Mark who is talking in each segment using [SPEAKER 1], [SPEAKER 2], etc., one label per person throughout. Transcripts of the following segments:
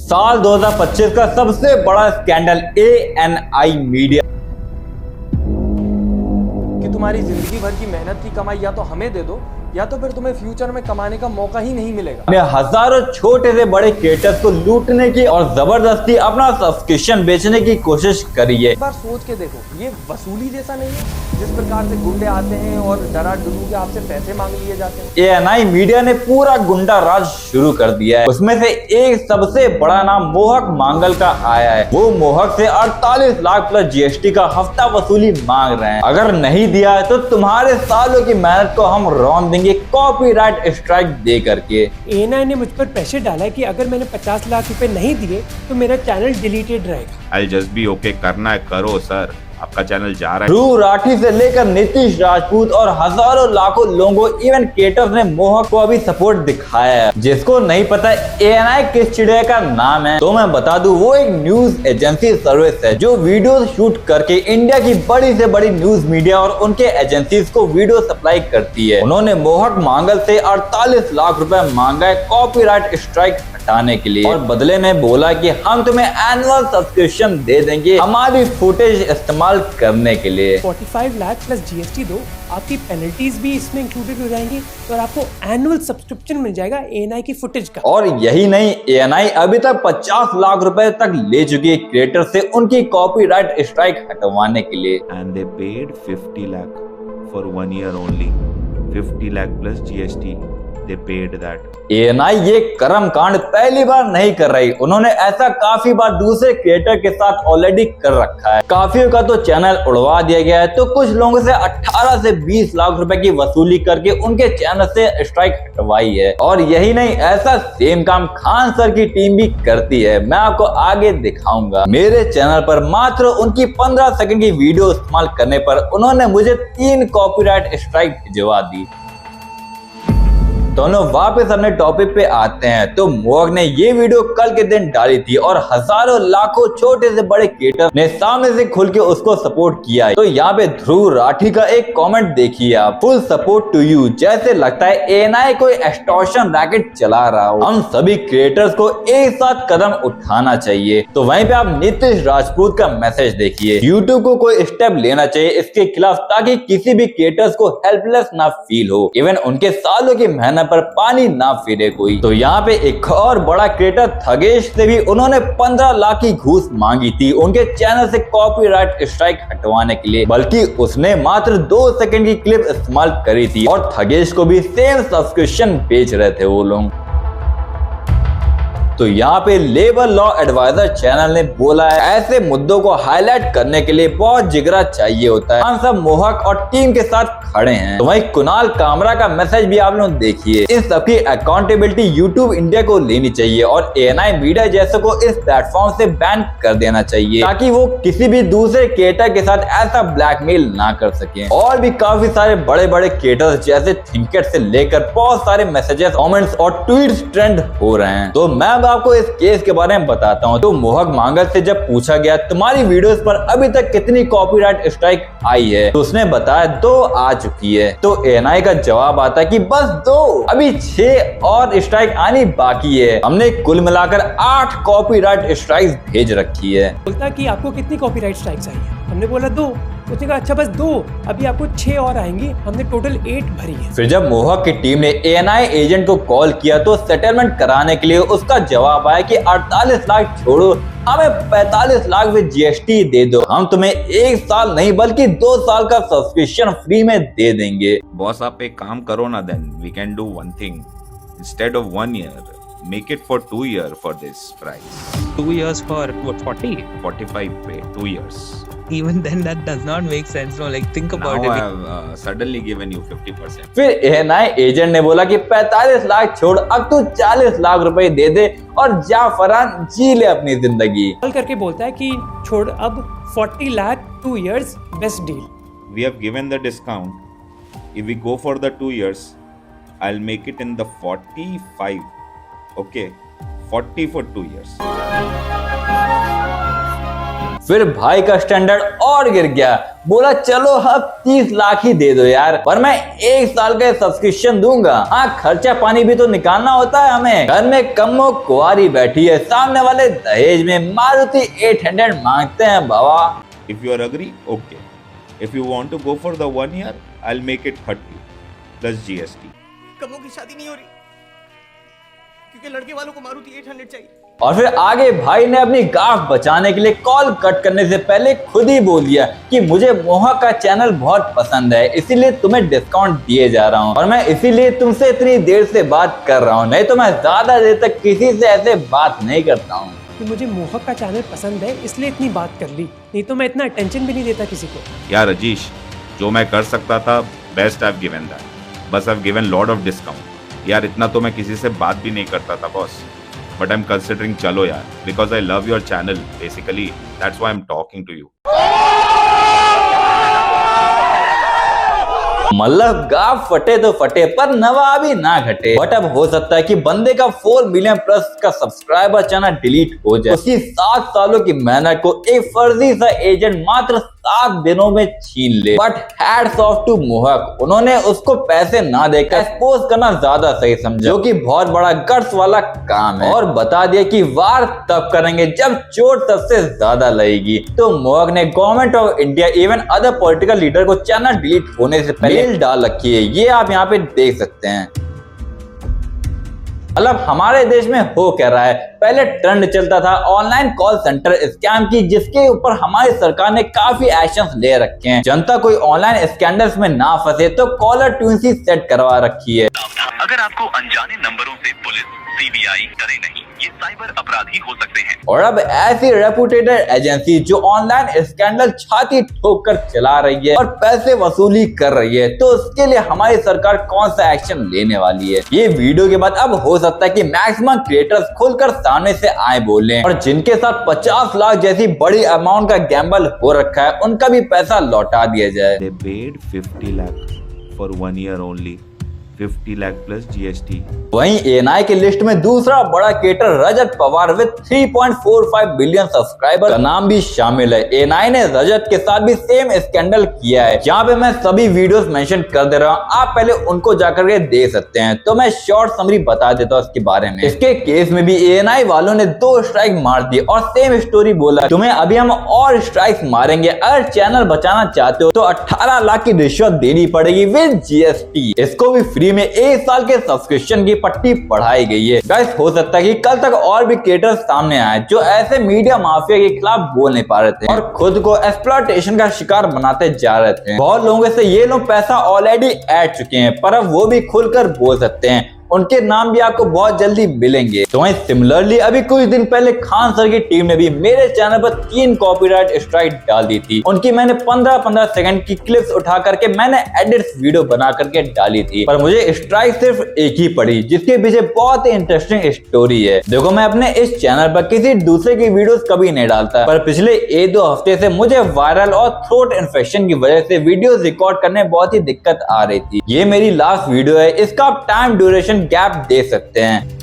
[SPEAKER 1] साल 2025 का सबसे बड़ा स्कैंडल ANI मीडिया
[SPEAKER 2] कि तुम्हारी जिंदगी भर की मेहनत की कमाई या तो हमें दे दो या तो फिर तुम्हें फ्यूचर में कमाने का मौका ही नहीं मिलेगा।
[SPEAKER 1] ने हजारों छोटे से बड़े क्रिएटर्स को लूटने की और जबरदस्ती अपना सब्सक्रिप्शन बेचने की कोशिश करी है।
[SPEAKER 2] एक बार सोच के देखो, ये वसूली जैसा नहीं है जिस प्रकार से गुंडे आते हैं और डरा डरू के आपसे पैसे मांग लिए जाते हैं।
[SPEAKER 1] ANI मीडिया ने पूरा गुंडा राज शुरू कर दिया है। उसमें से एक सबसे बड़ा नाम मोहक मांगल का आया है। वो मोहक से 48 लाख प्लस GST का हफ्ता वसूली मांग रहे हैं। अगर नहीं दिया है तो तुम्हारे सालों की मेहनत को हम रौंद देंगे कॉपीराइट स्ट्राइक दे करके।
[SPEAKER 3] ANI ने मुझ पर प्रेशर डाला है कि अगर मैंने 50 लाख रुपए नहीं दिए तो मेरा चैनल डिलीटेड रहेगा।
[SPEAKER 4] I'll just be okay, करना है करो सर, आपका चैनल जा रहा है।
[SPEAKER 1] ध्रुव राठी से लेकर नीतीश राजपूत और हजारों लाखों लोगों इवन क्रिएटर्स ने मोहक को अभी सपोर्ट दिखाया है। जिसको नहीं पता ANI किस चिड़िया का नाम है तो मैं बता दूं, वो एक न्यूज एजेंसी सर्विस है जो वीडियो शूट करके इंडिया की बड़ी से बड़ी न्यूज मीडिया और उनके एजेंसीज को वीडियो सप्लाई करती है। उन्होंने मोहक मांगल से 48 लाख रुपए मांगा है कॉपीराइट स्ट्राइक हटाने के लिए और बदले में बोला कि हम तुम्हें एनुअल सब्सक्रिप्शन दे देंगे हमारी फुटेज इस्तेमाल करने के लिए।
[SPEAKER 3] 45 लाख प्लस GST दो, आपकी पेनल्टीज भी इसमें इंक्लूडेड हो जाएंगी और आपको एनुअल सब्सक्रिप्शन मिल जाएगा ANI की फुटेज का।
[SPEAKER 1] और यही नहीं, ANI अभी तक 50 लाख रुपए तक ले चुकी है क्रिएटर से उनकी कॉपीराइट स्ट्राइक हटवाने के लिए।
[SPEAKER 4] And they paid 50 lakh for 1 year only. 50 lakh plus GST. They paid that.
[SPEAKER 1] ANI ये कर्म कांड पहली बार नहीं कर रही। उन्होंने ऐसा काफी बार दूसरे क्रिएटर के साथ ऑलरेडी कर रखा है। काफियों का तो चैनल उड़वा दिया गया है तो कुछ लोगों से 18 से 20 लाख रुपए की वसूली करके उनके चैनल से स्ट्राइक हटवाई है। और यही नहीं, ऐसा सेम काम खान सर की टीम भी करती है। मैं आपको आगे दिखाऊंगा। मेरे चैनल पर मात्र उनकी 15 सेकंड की वीडियो इस्तेमाल करने पर उन्होंने मुझे 3 कॉपीराइट स्ट्राइक भिजवा दी। दोनों वापस अपने टॉपिक पे आते हैं तो मोहक ने ये वीडियो कल के दिन डाली थी और हजारों लाखों छोटे से बड़े क्रिएटर ने सामने से खुल के उसको सपोर्ट किया है। तो यहाँ पे ध्रुव राठी का एक कमेंट देखिए आप, फुल सपोर्ट टू यू। जैसे लगता है ANI कोई एक्सटॉर्शन रैकेट चला रहा हो। हम सभी क्रिएटर्स को एक साथ कदम उठाना चाहिए। तो वहीं पे आप नीतीश राजपूत का मैसेज देखिए, यूट्यूब को कोई स्टेप लेना चाहिए इसके खिलाफ ताकि किसी भी क्रिएटर्स को हेल्पलेस ना फील हो, इवन उनके सालों की मेहनत पर पानी ना फिरे कोई। तो यहाँ पे एक और बड़ा क्रिएटर थगेश से भी उन्होंने 15 लाख की घूस मांगी थी उनके चैनल से कॉपीराइट स्ट्राइक हटवाने के लिए, बल्कि उसने मात्र 2 सेकंड की क्लिप इस्तेमाल करी थी और थगेश को भी सेम सब्सक्रिप्शन बेच रहे थे वो लोग। तो यहाँ पे लेबर लॉ एडवाइजर चैनल ने बोला है ऐसे मुद्दों को हाईलाइट करने के लिए बहुत जिगरा चाहिए होता है। हम सब मोहक और टीम के साथ खड़े हैं। तो वहीं कुणाल कामरा का मैसेज भी आप लोग देखिए, इन सबकी अकाउंटेबिलिटी यूट्यूब इंडिया को लेनी चाहिए और ANI मीडिया जैसे को इस प्लेटफॉर्म से बैन कर देना चाहिए ताकि वो किसी भी दूसरे क्रिएटर के साथ ऐसा ब्लैकमेल ना कर सके। और भी काफी सारे बड़े बड़े क्रिएटर्स जैसे थिंकेट से लेकर बहुत सारे मैसेजेस, कमेंट्स और ट्वीट्स ट्रेंड हो रहे हैं। तो मैं आपको इस केस के बारे में बताता हूं। तो मोहक मांगल से जब पूछा गया तुम्हारी वीडियोस पर अभी तक कितनी कॉपीराइट स्ट्राइक आई है तो उसने बताया 2 आ चुकी है। तो ANI का जवाब आता है कि बस 2, अभी 6 और स्ट्राइक आनी बाकी है। हमने कुल मिलाकर 8 कॉपीराइट स्ट्राइक्स भेज रखी है।
[SPEAKER 3] बोलता कि आपको कितनी कॉपीराइट स्ट्राइक्स आई है, हमने बोला 2। उसने कहा अच्छा बस 2, अभी आपको 6 और आएंगी। हमने टोटल 8 भरी है। फिर
[SPEAKER 1] जब मोहक की टीम ने ANI एजेंट को कॉल किया तो सेटलमेंट कराने के लिए उसका जवाब आया कि 48 लाख छोड़ो, हमें 45 लाख में GST दे दो, हम तुम्हें 1 साल नहीं बल्कि 2 साल का सब्सक्रिप्शन फ्री में दे देंगे।
[SPEAKER 4] बॉस आप एक काम करो ना, then we can do one thing instead of 1 year, make it for 2 year for this price.
[SPEAKER 5] 2 years for what, 40?
[SPEAKER 4] 45 pay 2 years.
[SPEAKER 5] Even then that does not make sense. No, like think about
[SPEAKER 4] Now I
[SPEAKER 5] it.
[SPEAKER 4] have suddenly given you 50%.
[SPEAKER 1] फिर ANI agent ने बोला कि 45 लाख छोड़, अब तू 40 लाख रुपए दे दे और जा फरहान जी ले अपनी जिंदगी।
[SPEAKER 3] कॉल करके बोलता है कि छोड़ अब 40 lakh 2 years best deal.
[SPEAKER 4] We have given the discount. If we go for the 2 years, I'll make it in the 45. Okay, 40 for 2 years.
[SPEAKER 1] फिर भाई का स्टैंडर्ड और गिर गया, बोला चलो अब 30 लाख ही दे दो यार, पर मैं 1 साल का सब्सक्रिप्शन दूंगा। हाँ, खर्चा पानी भी तो निकालना होता है हमें। घर में कम्मो कुंवारी बैठी है, सामने वाले दहेज में मारुति 800 मांगते हैं बाबा।
[SPEAKER 4] If you are agree, okay. If you want to go for the 1 year, I'll make it 30 plus GST.
[SPEAKER 6] कमों की शादी नहीं हो रही क्योंकि लड़के वालों को मारुति 800 चाहिए।
[SPEAKER 1] और फिर आगे भाई ने अपनी गाफ बचाने के लिए कॉल कट करने से पहले खुद ही बोल दिया कि मुझे मोहक का चैनल बहुत पसंद है, इसीलिए तुम्हें डिस्काउंट दिए जा रहा हूँ और मैं इसीलिए तुमसे इतनी देर से बात कर रहा हूँ, नहीं तो मैं ज्यादा देर तक किसी से ऐसे बात नहीं करता हूँ।
[SPEAKER 3] कि मुझे मोहक का चैनल पसंद है इसलिए इतनी बात कर ली, नहीं तो मैं इतना अटेंशन भी नहीं देता किसी को।
[SPEAKER 4] यार अजीश, जो मैं कर सकता था बेस्ट I've given that. बस I've given lot of discount. यार इतना तो मैं किसी से बात भी नहीं करता था बॉस, but I'm considering चलो यार, because I love your channel basically, that's why I'm talking to you.
[SPEAKER 1] मतलब गाफ फटे तो फटे पर नवाबी ना घटे। बट अब हो सकता है कि बंदे का 4 मिलियन प्लस का सब्सक्राइबर चैनल डिलीट हो जाए, उसकी 7 सालों की मेहनत को एक फर्जी सा एजेंट मात्र 7 दिनों में छीन ले। बट हैट्स ऑफ टू मोहक, उन्होंने उसको पैसे ना देकर एक्सपोज करना ज्यादा सही समझा, जो कि बहुत बड़ा गट्स वाला काम है, और बता दिया कि वार तब करेंगे जब चोट सबसे ज्यादा लगेगी। तो मोहक ने government of India even other political leader को चैनल डिलीट होने से पहले डाल रखी है, ये आप यहाँ पे देख सकते हैं। मतलब हमारे देश में हो क्या रहा है, पहले ट्रेंड चलता था ऑनलाइन कॉल सेंटर स्कैम की, जिसके ऊपर हमारी सरकार ने काफी एक्शंस ले रखे हैं। जनता कोई ऑनलाइन स्कैंडल्स में ना फंसे तो कॉलर ट्यून सी सेट करवा रखी है।
[SPEAKER 7] अगर आपको अनजाने नंबरों से पुलिस, सीबीआई डरे नहीं, ये साइबर अपराधी हो सकते हैं।
[SPEAKER 1] और अब ऐसी रेपुटेड एजेंसी जो ऑनलाइन स्कैंडल छाती ठोक कर चला रही है और पैसे वसूली कर रही है, तो उसके लिए हमारी सरकार कौन सा एक्शन लेने वाली है, ये वीडियो के बाद अब हो सकता है कि मैक्सिमम क्रिएटर्स खुलकर सामने से आए बोले, और जिनके साथ 50 लाख जैसी बड़ी अमाउंट का गैम्बल हो रखा है उनका भी पैसा लौटा दिया जाए।
[SPEAKER 4] They paid 50 lakh for 1 year only. 50 lakh plus GST.
[SPEAKER 1] वहीं एएनआई की लिस्ट में दूसरा बड़ा creator Rajat Pawar with 3.45 billion subscriber का नाम भी शामिल है। एएनआई ने रजत के साथ भी सेम स्कैंडल किया है, यहाँ पे मैं सभी वीडियोस मेंशन कर दे रहा हूँ, आप पहले उनको जाकर के देख सकते हैं। तो मैं शॉर्ट समरी बता देता हूँ इसके बारे में। इसके केस में भी एएनआई वालों ने 2 स्ट्राइक मार दी और सेम स्टोरी बोला, तुम्हें अभी हम और स्ट्राइक मारेंगे, अगर चैनल बचाना चाहते हो तो 18 लाख की रिश्वत देनी पड़ेगी विद जीएसटी। इसको भी फ्री में 1 साल के सब्सक्रिप्शन की पट्टी बढ़ाई गई है। गाइस, हो सकता है कि कल तक और भी क्रिएटर्स सामने आए जो ऐसे मीडिया माफिया के खिलाफ बोल नहीं पा रहे थे और खुद को एक्सप्लॉयटेशन का शिकार बनाते जा रहे थे। बहुत लोगों से ये लोग पैसा ऑलरेडी ऐड चुके हैं, पर अब वो भी खुलकर बोल सकते हैं, उनके नाम भी आपको बहुत जल्दी मिलेंगे। तो वहीं सिमिलरली अभी कुछ दिन पहले खान सर की टीम ने भी मेरे चैनल पर 3 कॉपीराइट स्ट्राइक डाल दी थी। उनकी मैंने 15-15 सेकंड की क्लिप्स उठा करके मैंने एडिट्स वीडियो बना करके डाली थी, पर मुझे स्ट्राइक सिर्फ एक ही पड़ी, जिसके पीछे बहुत ही इंटरेस्टिंग स्टोरी है। देखो, मैं अपने इस चैनल पर किसी दूसरे की वीडियोस कभी नहीं डालता, पर पिछले 1-2 हफ्ते से मुझे वायरल और थ्रोट इन्फेक्शन की वजह से वीडियोस रिकॉर्ड करने में बहुत ही दिक्कत आ रही थी। ये मेरी लास्ट वीडियो है, इसका आप टाइम ड्यूरेशन गैप दे सकते हैं।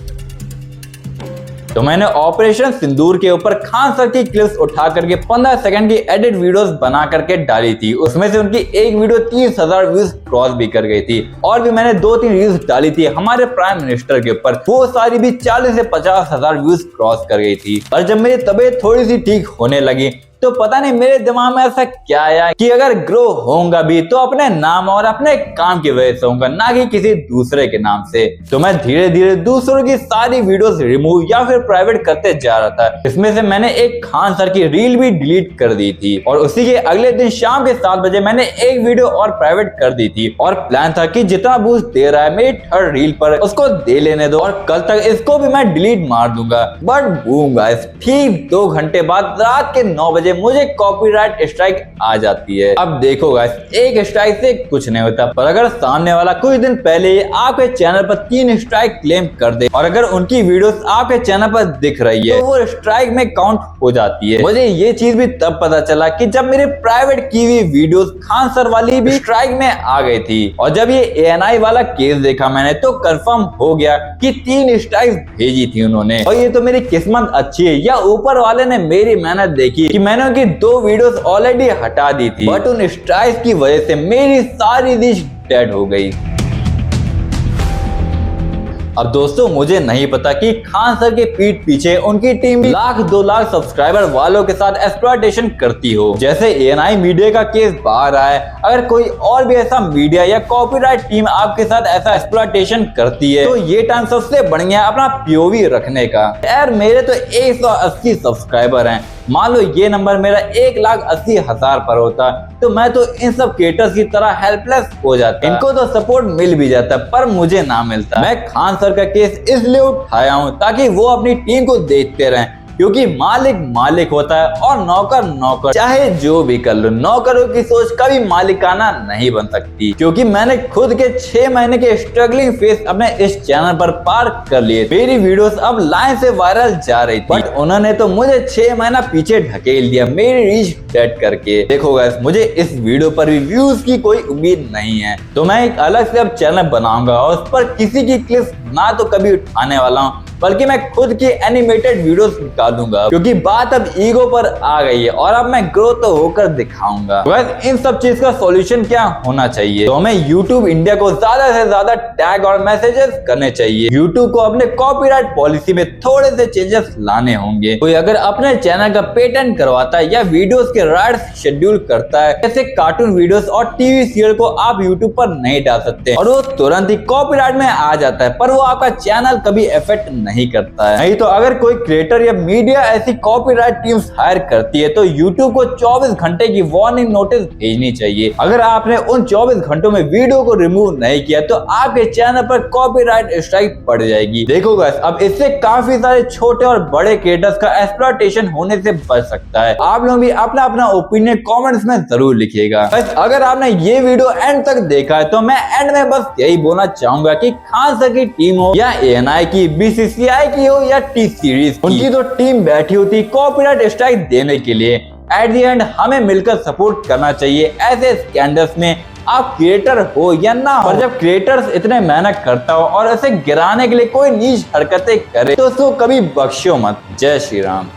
[SPEAKER 1] तो मैंने ऑपरेशन सिंदूर के ऊपर खान सर की क्लिप्स उठा करके 15 सेकंड की एडिट वीडियोस बना करके डाली थी। उसमें से उनकी एक वीडियो 30,000 व्यूज क्रॉस भी कर गई थी, और भी मैंने 2-3 रील्स डाली थी हमारे प्राइम मिनिस्टर के ऊपर, वो सारी भी 40 से 50,000 व्यूज क्रॉस कर गई थी। और जब मेरी तबीयत थोड़ी सी ठीक होने लगी तो पता नहीं मेरे दिमाग में ऐसा क्या आया कि अगर ग्रो होऊंगा भी तो अपने नाम और अपने काम की वजह से होऊंगा, ना कि किसी दूसरे के नाम से। तो मैं धीरे धीरे दूसरों की सारी वीडियोस रिमूव या फिर प्राइवेट करते जा रहा था। इसमें से मैंने एक खान सर की रील भी डिलीट कर दी थी, और उसी के अगले दिन शाम के 7 बजे मैंने एक वीडियो और प्राइवेट कर दी थी, और प्लान था कि जितना बूस्ट दे रहा है मेरी 3rd रील पर उसको दे लेने दो, और कल तक इसको भी मैं डिलीट मार दूंगा। बट बूम गाइस, ठीक 2 घंटे बाद रात के 9 बजे मुझे कॉपीराइट स्ट्राइक आ जाती है। अब देखो गाइस, एक स्ट्राइक से कुछ नहीं होता, पर अगर सामने वाला कुछ दिन पहले आपके चैनल पर 3 स्ट्राइक क्लेम कर दे और अगर उनकी वीडियोस आपके चैनल पर दिख रही है तो वो स्ट्राइक में काउंट हो जाती है। मुझे ये चीज भी तब पता चला कि जब मेरे प्राइवेट की हुई वीडियोस खान सर वाली भी स्ट्राइक में आ गई थी, और जब ये एएनआई वाला केस देखा मैंने तो कंफर्म हो गया कि 3 स्ट्राइक भेजी थी उन्होंने। और ये तो मेरी किस्मत अच्छी है या ऊपर वाले ने मेरी मेहनत देखी कि मैं मैंने उनकी 2 वीडियोस ऑलरेडी हटा दी थी, बट उन स्ट्राइक्स की वजह से मेरी सारी डिश डेड हो गई। अब दोस्तों मुझे नहीं पता कि खान सर के पीठ पीछे उनकी टीम भी 1-2 लाख सब्सक्राइबर वालों के साथ एक्सप्लॉयटेशन करती हो, जैसे एएनआई मीडिया का केस बाहर आया। अगर कोई और भी ऐसा मीडिया या कॉपीराइट टीम आपके साथ ऐसा एक्सप्लॉयटेशन करती है तो ये टाइम सबसे बढ़िया है अपना पीओवी रखने का। यार मेरे तो 180 सब्सक्राइबर हैं, मान लो ये नंबर मेरा 1,80,000 पर होता तो मैं तो इन सब क्रिएटर्स की तरह हेल्पलेस हो जाता। इनको तो सपोर्ट मिल भी जाता पर मुझे ना मिलता। मैं खान सर का केस इसलिए उठाया हूँ ताकि वो अपनी टीम को देखते रहें, क्योंकि मालिक मालिक होता है और नौकर नौकर, चाहे जो भी कर लो। नौकरों की सोच कभी मालिकाना नहीं बन सकती, क्योंकि मैंने खुद के 6 महीने के स्ट्रगलिंग फेस अपने इस चैनल पर पार कर लिए। मेरी वीडियोस अब लाइन से वायरल जा रही थी, बट उन्होंने तो मुझे 6 महीना पीछे ढकेल दिया मेरी रीच डेड करके। देखो गाइस, मुझे इस वीडियो पर भी व्यूज की कोई उम्मीद नहीं है, तो मैं एक अलग से अब चैनल बनाऊंगा और उस पर किसी की क्लिप्स ना तो कभी उठाने वाला हूँ, बल्कि मैं खुद की एनिमेटेड वीडियोस निकालूंगा, क्योंकि बात अब ईगो पर आ गई है और अब मैं ग्रो तो होकर दिखाऊंगा। वैसे इन सब चीज का सॉल्यूशन क्या होना चाहिए, तो हमें YouTube इंडिया को ज्यादा से ज्यादा टैग और मैसेजेस करने चाहिए। YouTube को अपने कॉपीराइट पॉलिसी में थोड़े से चेंजेस लाने होंगे। कोई अगर अपने चैनल का पेटेंट करवाता है या वीडियोस के राइट्स शेड्यूल करता है, जैसे कार्टून वीडियोस और टीवी सीरियल को आप YouTube पर नहीं डाल सकते और वो तुरंत ही कॉपीराइट में आ जाता है, पर वो आपका चैनल कभी इफेक्ट नहीं करता है। नहीं तो अगर कोई क्रिएटर या मीडिया ऐसी कॉपीराइट टीम्स हायर करती है तो YouTube को 24 घंटे की वार्निंग नोटिस भेजनी चाहिए। अगर आपने उन 24 घंटों में वीडियो को रिमूव नहीं किया तो आपके चैनल पर कॉपीराइट स्ट्राइक पड़ जाएगी। देखो गाइस, अब इससे काफी सारे छोटे और बड़े क्रिएटर्स का एक्सप्लॉयटेशन होने से बच सकता है। आप लोग भी अपना अपना ओपिनियन कमेंट्स में जरूर लिखिएगा। अगर आपने ये वीडियो एंड तक देखा है तो मैं एंड में बस यही बोलना चाहूंगा कि खान सर की टीम हो या एएनआई की, बीसीसीआई की हो या टी सीरीज, उनकी तो टीम बैठी होती कॉपीराइट स्ट्राइक देने के लिए। एट द एंड हमें मिलकर सपोर्ट करना चाहिए ऐसे स्कैंडल्स में, आप क्रिएटर हो या ना हो। और जब क्रिएटर्स इतने मेहनत करता हो और इसे गिराने के लिए कोई नीच हरकतें करे तो उसको कभी बख्शो मत। जय श्री राम।